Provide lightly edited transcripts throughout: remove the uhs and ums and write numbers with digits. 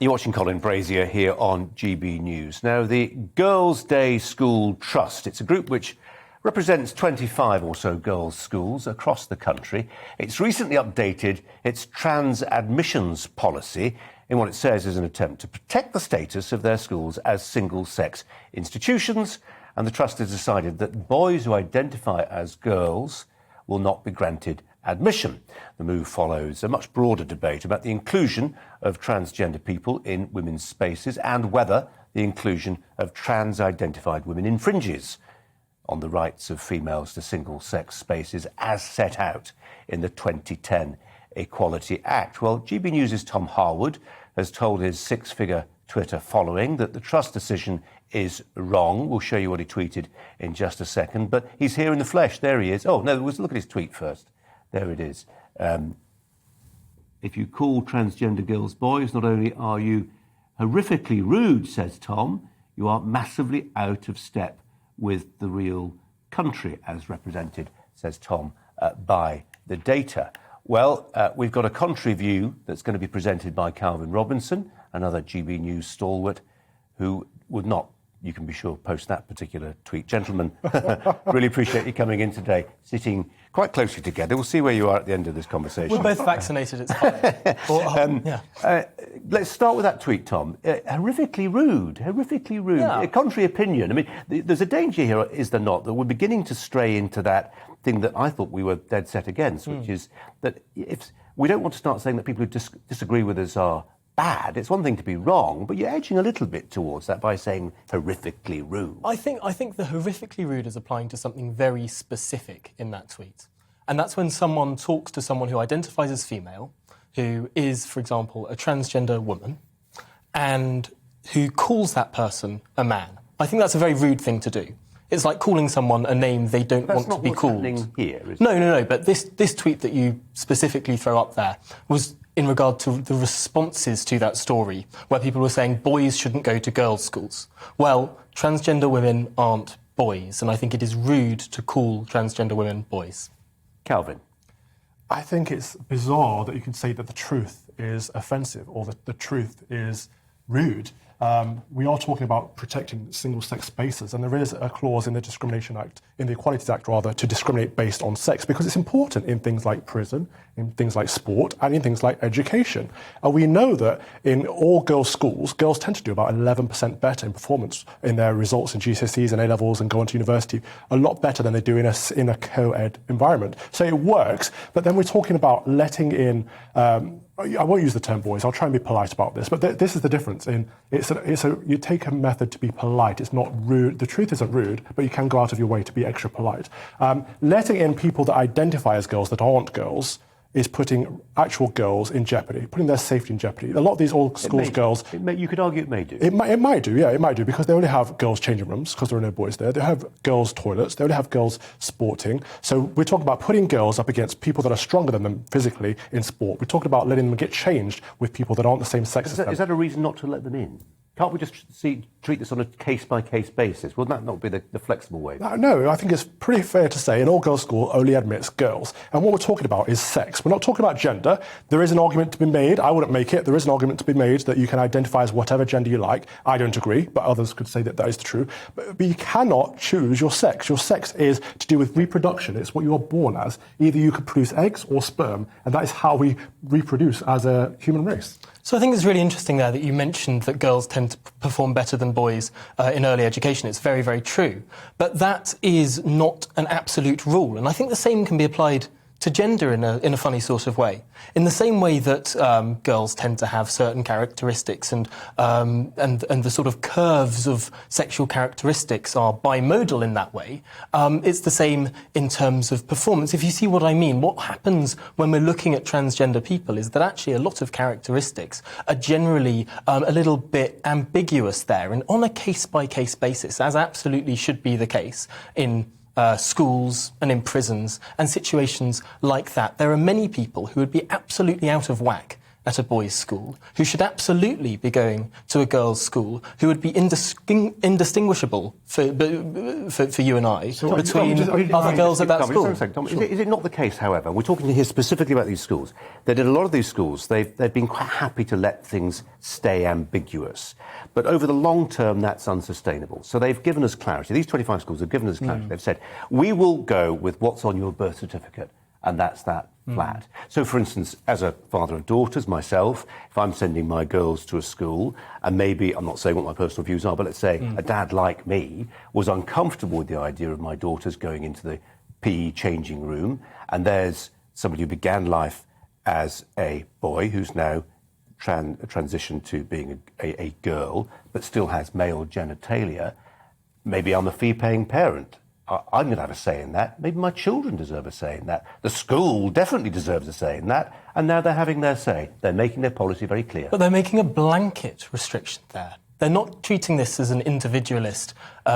You're watching Colin Brazier here on GB News. Now, the Girls' Day School Trust, it's a group which represents 25 or so girls' schools across the country. It's recently updated its trans admissions policy in what it says is an attempt to protect the status of their schools as single-sex institutions, and the trust has decided that boys who identify as girls will not be granted admission. The move follows a much broader debate about the inclusion of transgender people in women's spaces and whether the inclusion of trans-identified women infringes on the rights of females to single-sex spaces as set out in the 2010 Equality Act. Well, GB News' Tom Harwood has told his six-figure Twitter following that the trust decision is wrong. We'll show you what he tweeted in just a second, but he's here in the flesh. There he is. Oh, no, let's look at his tweet first. There it is. If you call transgender girls boys, not only are you horrifically rude, says Tom, you are massively out of step with the real country, as represented, says Tom, by the data. Well, we've got a contrary view that's going to be presented by Calvin Robinson, another GB News stalwart, who would not, you can be sure, post that particular tweet. Gentlemen, really appreciate you coming in today, sitting quite closely together. We'll see where you are at the end of this conversation. We're both vaccinated, it's fine. Let's start with that tweet, Tom. Horrifically rude. Yeah. A contrary opinion. I mean, there's a danger here, is there not, that we're beginning to stray into that thing that I thought we were dead set against, which is that if we don't want to start saying that people who disagree with us are bad. It's one thing to be wrong, but you're edging a little bit towards that by saying horrifically rude. I think the horrifically rude is applying to something very specific in that tweet. And that's when someone talks to someone who identifies as female, who is, for example, a transgender woman, and who calls that person a man. I think that's a very rude thing to do. It's like calling someone a name they don't want to be called. That's not what's happening here, is it? No. But this tweet that you specifically throw up there was in regard to the responses to that story, where people were saying boys shouldn't go to girls' schools. Well, transgender women aren't boys, and I think it is rude to call transgender women boys. Calvin. I think it's bizarre that you can say that the truth is offensive or that the truth is rude. We are talking about protecting single-sex spaces, and there is a clause in the Discrimination Act, in the Equality Act rather, to discriminate based on sex, because it's important in things like prison, in things like sport, and in things like education. And we know that in all girls' schools, girls tend to do about 11% better in performance in their results in GCSEs and A-levels and go on to university, a lot better than they do in a co-ed environment. So it works, but then we're talking about letting in I won't use the term boys. I'll try and be polite about this, but this is the difference. You take a method to be polite. It's not rude. The truth isn't rude, but you can go out of your way to be extra polite. Letting in people that identify as girls that aren't girls is putting actual girls in jeopardy, putting their safety in jeopardy. A lot of these old schools girls... You could argue it may do. It might do, because they only have girls' changing rooms, because there are no boys there. They have girls' toilets. They only have girls sporting. So we're talking about putting girls up against people that are stronger than them physically in sport. We're talking about letting them get changed with people that aren't the same sex as them. Is that a reason not to let them in? Can't we just treat this on a case-by-case basis? Would that not be the flexible way? No, I think it's pretty fair to say an all-girls school only admits girls. And what we're talking about is sex. We're not talking about gender. There is an argument to be made. I wouldn't make it. There is an argument to be made that you can identify as whatever gender you like. I don't agree, but others could say that is true. But you cannot choose your sex. Your sex is to do with reproduction. It's what you are born as. Either you can produce eggs or sperm, and that is how we reproduce as a human race. So I think it's really interesting there that you mentioned that girls tend to perform better than boys in early education. It's very, very true. But that is not an absolute rule. And I think the same can be applied to gender in a funny sort of way. In the same way that girls tend to have certain characteristics and the sort of curves of sexual characteristics are bimodal in that way, it's the same in terms of performance. If you see what I mean, what happens when we're looking at transgender people is that actually a lot of characteristics are generally a little bit ambiguous there, and on a case-by-case basis, as absolutely should be the case in schools and in prisons and situations like that. There are many people who would be absolutely out of whack at a boys' school, who should absolutely be going to a girls' school, who would be indistinguishable for you and I between other girls at that school. Tom, is it not the case, however, we're talking here specifically about these schools, that in a lot of these schools they've been quite happy to let things stay ambiguous, but over the long term that's unsustainable. So they've given us clarity. These 25 schools have given us clarity. They've said, we will go with what's on your birth certificate, and that's that flat. So, for instance, as a father of daughters, myself, if I'm sending my girls to a school, and maybe, I'm not saying what my personal views are, but let's say a dad like me was uncomfortable with the idea of my daughters going into the PE changing room, and there's somebody who began life as a boy who's now transitioned to being a girl, but still has male genitalia. Maybe I'm a fee-paying parent. I'm going to have a say in that. Maybe my children deserve a say in that. The school definitely deserves a say in that. And now they're having their say. They're making their policy very clear. But they're making a blanket restriction there. They're not treating this as an individualist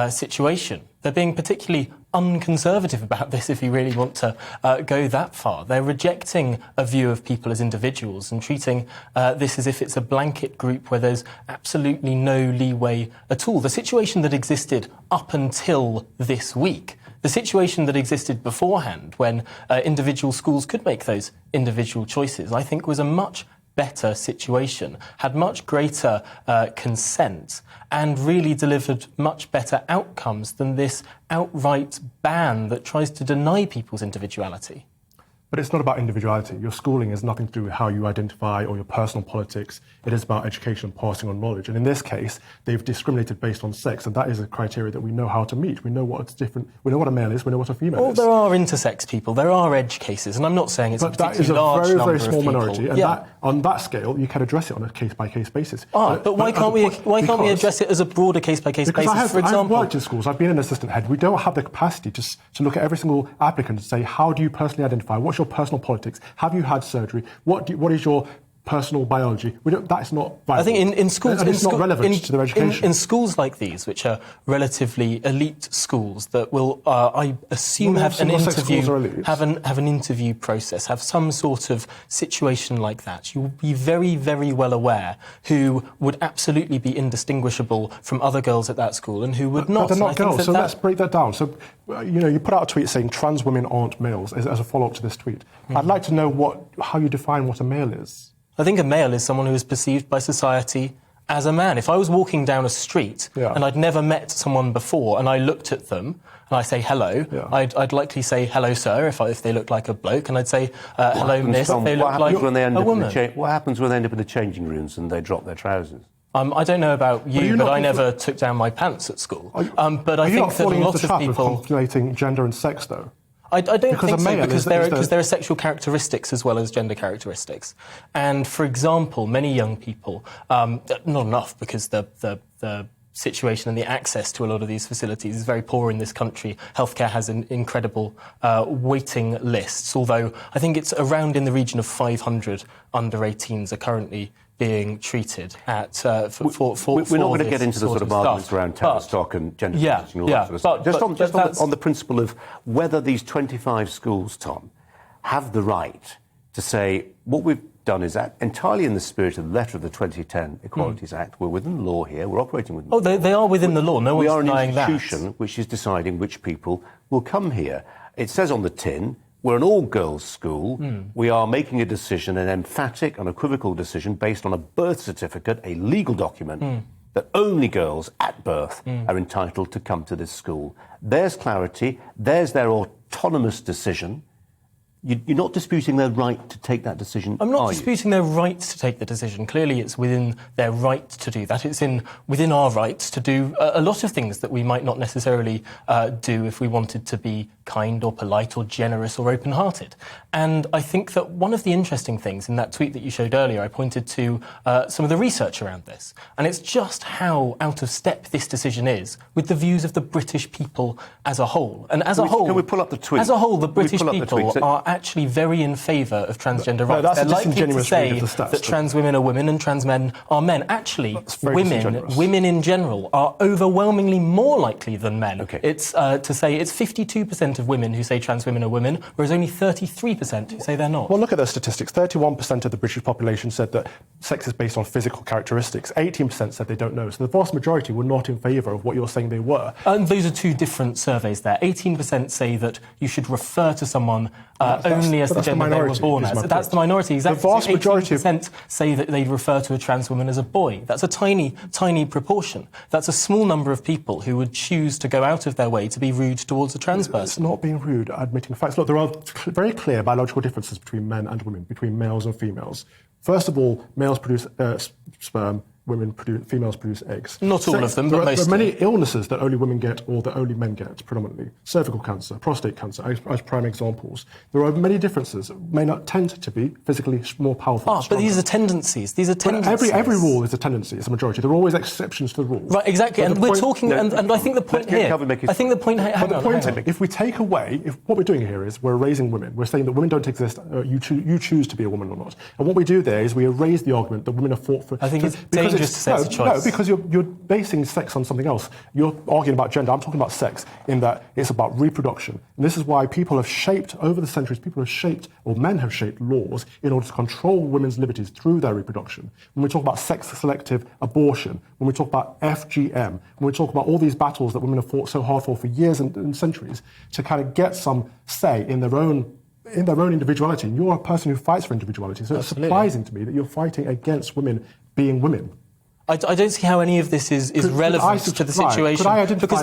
situation. They're being particularly unconservative about this, if you really want to go that far. They're rejecting a view of people as individuals and treating this as if it's a blanket group where there's absolutely no leeway at all. The situation that existed up until this week, the situation that existed beforehand when individual schools could make those individual choices, I think was a much better situation, had much greater consent, and really delivered much better outcomes than this outright ban that tries to deny people's individuality. But it's not about individuality. Your schooling has nothing to do with how you identify or your personal politics. It is about education and passing on knowledge. And in this case, they've discriminated based on sex, and that is a criteria that we know how to meet. We know what's different. We know what a male is. We know what a female is. Well, there are intersex people. There are edge cases, and I'm not saying it's a particularly large number of people. But that is a very, very small minority, and that, on that scale, you can address it on a case-by-case basis. But why can't we address it as a broader case-by-case basis? For example, I've worked in schools. I've been an assistant head. We don't have the capacity to look at every single applicant and say, how do you personally identify? What's your personal politics? Have you had surgery? What is your personal biology? That's not viable. I think in schools... And it's not relevant to their education. In schools like these, which are relatively elite schools that will, I assume, have an interview process, have some sort of situation like that, you will be very, very well aware who would absolutely be indistinguishable from other girls at that school and who would not. But they're not girls, so let's break that down. So, you put out a tweet saying trans women aren't males as a follow-up to this tweet. I'd like to know how you define what a male is. I think a male is someone who is perceived by society as a man. If I was walking down a street and I'd never met someone before and I looked at them and I say hello, I'd likely say hello, sir, if they looked like a bloke, and I'd say hello, miss, if they look like a woman. What happens when they end up in the changing rooms and they drop their trousers? I don't know about you, but I never took down my pants at school. But I think that a lot of people... conflating gender and sex, though? I don't think so, because there are sexual characteristics as well as gender characteristics. And, for example, many young people, not enough, because the situation and the access to a lot of these facilities is very poor in this country. Healthcare has incredible waiting lists, although I think it's around in the region of 500 under-18s are currently being treated at for We're not going to get into the sort of arguments around Tavistock and gender positioning and all that sort of stuff. Just on the principle of whether these 25 schools, Tom, have the right to say what we've done is entirely in the spirit of the letter of the 2010 Equalities Act. We're within the law here. We're operating within the law. They are within the law. No one's denying that. We are an institution which is deciding which people will come here. It says on the tin, we're an all-girls school. We are making a decision, an emphatic, unequivocal decision based on a birth certificate, a legal document, that only girls at birth are entitled to come to this school. There's clarity. There's their autonomous decision. You're not disputing their right to take that decision, I'm not disputing their right to take the decision. Clearly, it's within their right to do that. It's within our rights to do a lot of things that we might not necessarily do if we wanted to be kind or polite or generous or open-hearted. And I think that one of the interesting things in that tweet that you showed earlier, I pointed to some of the research around this. And it's just how out of step this decision is with the views of the British people as a whole. And as a whole... Can we pull up the tweet? As a whole, the British people are actually very in favour of transgender rights. that's a They're likely to disingenuous read say of the stats, that trans women are women and trans men are men. Actually, very disingenuous. women in general are overwhelmingly more likely than men. Okay. It's to say it's 52% of women who say trans women are women, whereas only 33% who say they're not. Well, look at those statistics. 31% of the British population said that sex is based on physical characteristics. 18% said they don't know. So the vast majority were not in favour of what you're saying they were. And those are two different surveys there. 18% say that you should refer to someone only as the gender they were born as. That's the minority, exactly. The vast majority 18% say that they refer to a trans woman as a boy. That's a tiny, tiny proportion. That's a small number of people who would choose to go out of their way to be rude towards a trans person. It's not being rude, admitting facts. Look, there are very clear biological differences between men and women, between males and females. First of all, males produce sperm, females produce eggs. Not all of them, but mostly. There are many illnesses that only women get or that only men get, predominantly. Cervical cancer, prostate cancer, as prime examples. There are many differences. May not tend to be physically more powerful. But these are tendencies. These are tendencies. Every rule is a tendency. It's a majority. There are always exceptions to the rule. Right, exactly. And we're talking, and I think the point here... I think the point... Hang on. If we take away... what we're doing here is we're erasing women. We're saying that women don't exist. You choose to be a woman or not. And what we do there is we erase the argument that women are fought for... I think it's dangerous to say it's a choice. No, because you're basing sex on something else. You're arguing about gender. I'm talking about sex in that it's about reproduction. And this is why people have shaped, over the centuries, men have shaped laws in order to control women's liberties through their reproduction. When we talk about sex-selective abortion, when we talk about FGM, when we talk about all these battles that women have fought so hard for years and centuries to kind of get some say in their own individuality. And you're a person who fights for individuality. So It's surprising to me that you're fighting against women being women. I don't see how any of this is relevant to the situation. Could I identify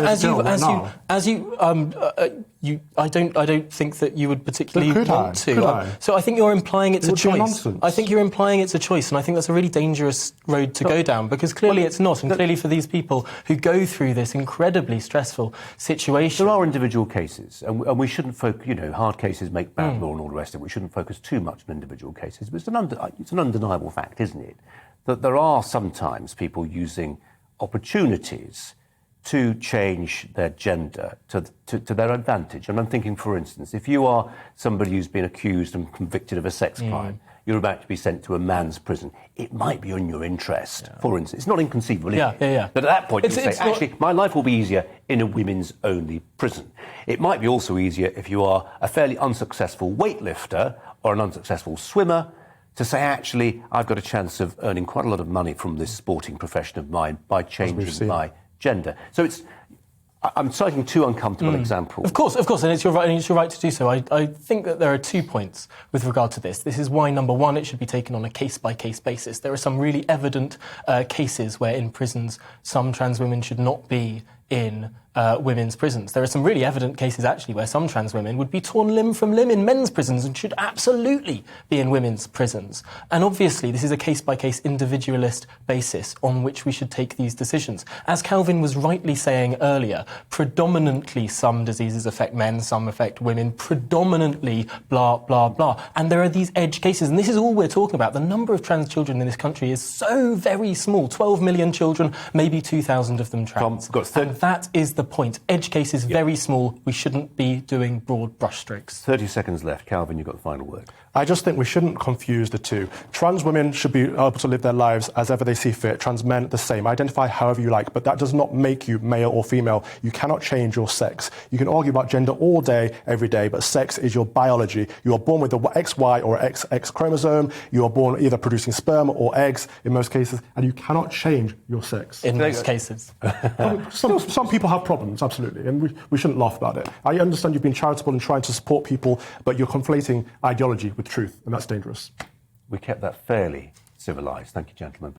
I don't think that you would particularly want to. Could I? So I think you're implying it's a choice. Nonsense. I think you're implying it's a choice, and I think that's a really dangerous road to go down, because clearly it's not, and clearly for these people who go through this incredibly stressful situation. There are individual cases, and we shouldn't focus. Hard cases make bad law and all the rest of it. We shouldn't focus too much on individual cases, but it's an undeniable fact, isn't it, that there are sometimes people using opportunities to change their gender to their advantage. And I'm thinking, for instance, if you are somebody who's been accused and convicted of a sex crime, you're about to be sent to a man's prison, it might be in your interest, for instance. It's not inconceivable, is it? But at that point, you say, actually, my life will be easier in a women's-only prison. It might be also easier if you are a fairly unsuccessful weightlifter or an unsuccessful swimmer, to say, actually, I've got a chance of earning quite a lot of money from this sporting profession of mine by changing my gender. So I'm citing two uncomfortable examples. Of course, and it's your right to do so. I think that there are 2 points with regard to this. This is why, number one, it should be taken on a case-by-case basis. There are some really evident cases where in prisons some trans women should not be in women's prisons. There are some really evident cases, actually, where some trans women would be torn limb from limb in men's prisons and should absolutely be in women's prisons. And obviously, this is a case-by-case individualist basis on which we should take these decisions. As Calvin was rightly saying earlier, predominantly some diseases affect men, some affect women, predominantly blah, blah, blah. And there are these edge cases, and this is all we're talking about. The number of trans children in this country is so very small. 12 million children, maybe 2,000 of them trans. And that is the point. Edge case is very small. We shouldn't be doing broad brushstrokes. 30 seconds left. Calvin, you've got the final word. I just think we shouldn't confuse the two. Trans women should be able to live their lives as ever they see fit. Trans men, the same. Identify however you like, but that does not make you male or female. You cannot change your sex. You can argue about gender all day, every day, but sex is your biology. You are born with the XY or XX chromosome. You are born either producing sperm or eggs, in most cases, and you cannot change your sex. In most cases. Some people have problems, absolutely, and we shouldn't laugh about it. I understand you've been charitable and trying to support people, but you're conflating ideology with truth, and that's dangerous. We kept that fairly civilised. Thank you, gentlemen.